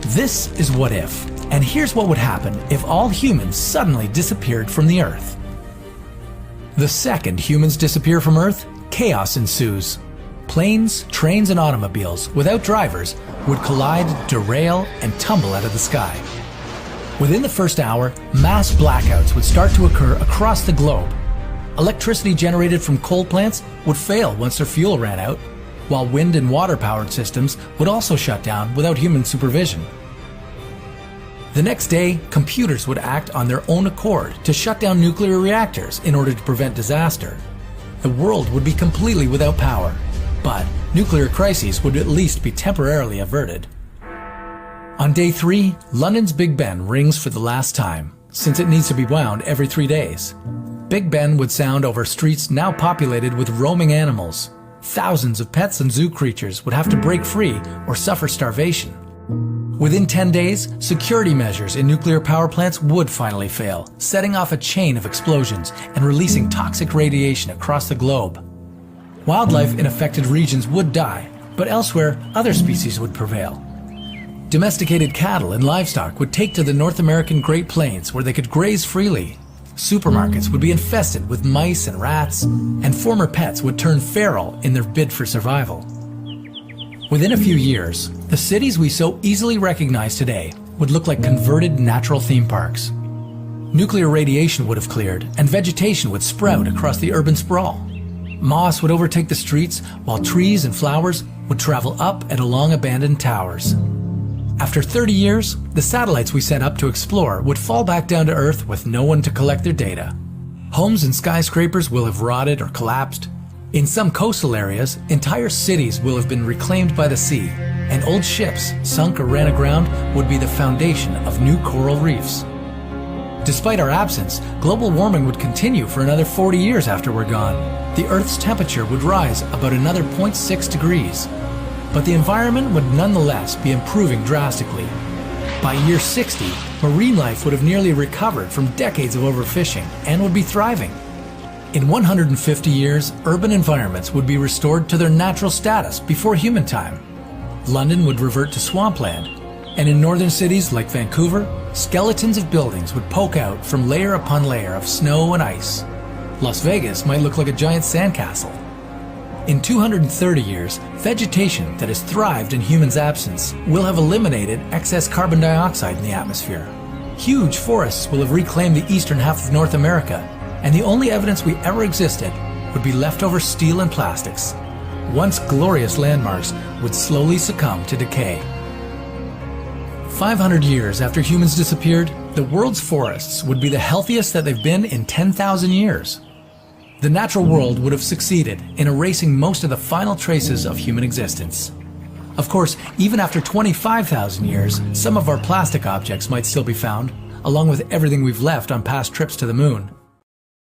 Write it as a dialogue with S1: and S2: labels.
S1: This is What If, and here's what would happen if all humans suddenly disappeared from the Earth. The second humans disappear from Earth, chaos ensues. Planes, trains, and automobiles, without drivers, would collide, derail, and tumble out of the sky. Within the first hour, mass blackouts would start to occur across the globe. Electricity generated from coal plants would fail once their fuel ran out, while wind and water-powered systems would also shut down without human supervision. The next day, computers would act on their own accord to shut down nuclear reactors in order to prevent disaster. The world would be completely without power, but nuclear crises would at least be temporarily averted. On day 3, London's Big Ben rings for the last time, since it needs to be wound every 3 days. Big Ben would sound over streets now populated with roaming animals. Thousands of pets and zoo creatures would have to break free or suffer starvation. Within 10 days, security measures in nuclear power plants would finally fail, setting off a chain of explosions and releasing toxic radiation across the globe. Wildlife in affected regions would die, but elsewhere, other species would prevail. Domesticated cattle and livestock would take to the North American Great Plains where they could graze freely. Supermarkets would be infested with mice and rats, and former pets would turn feral in their bid for survival. Within a few years, the cities we so easily recognize today would look like converted natural theme parks. Nuclear radiation would have cleared, and vegetation would sprout across the urban sprawl. Moss would overtake the streets, while trees and flowers would travel up and along abandoned towers. After 30 years, the satellites we sent up to explore would fall back down to Earth with no one to collect their data. Homes and skyscrapers will have rotted or collapsed. In some coastal areas, entire cities will have been reclaimed by the sea, and old ships sunk or ran aground would be the foundation of new coral reefs. Despite our absence, global warming would continue for another 40 years after we're gone. The Earth's temperature would rise about another 0.6 degrees. But the environment would nonetheless be improving drastically. By year 60, marine life would have nearly recovered from decades of overfishing and would be thriving. In 150 years, urban environments would be restored to their natural status before human time. London would revert to swampland, and in northern cities like Vancouver, skeletons of buildings would poke out from layer upon layer of snow and ice. Las Vegas might look like a giant sandcastle. In 230 years, vegetation that has thrived in humans' absence will have eliminated excess carbon dioxide in the atmosphere. Huge forests will have reclaimed the eastern half of North America, and the only evidence we ever existed would be leftover steel and plastics. Once glorious landmarks would slowly succumb to decay. 500 years after humans disappeared, the world's forests would be the healthiest that they've been in 10,000 years. The natural world would have succeeded in erasing most of the final traces of human existence. Of course, even after 25,000 years, some of our plastic objects might still be found, along with everything we've left on past trips to the moon.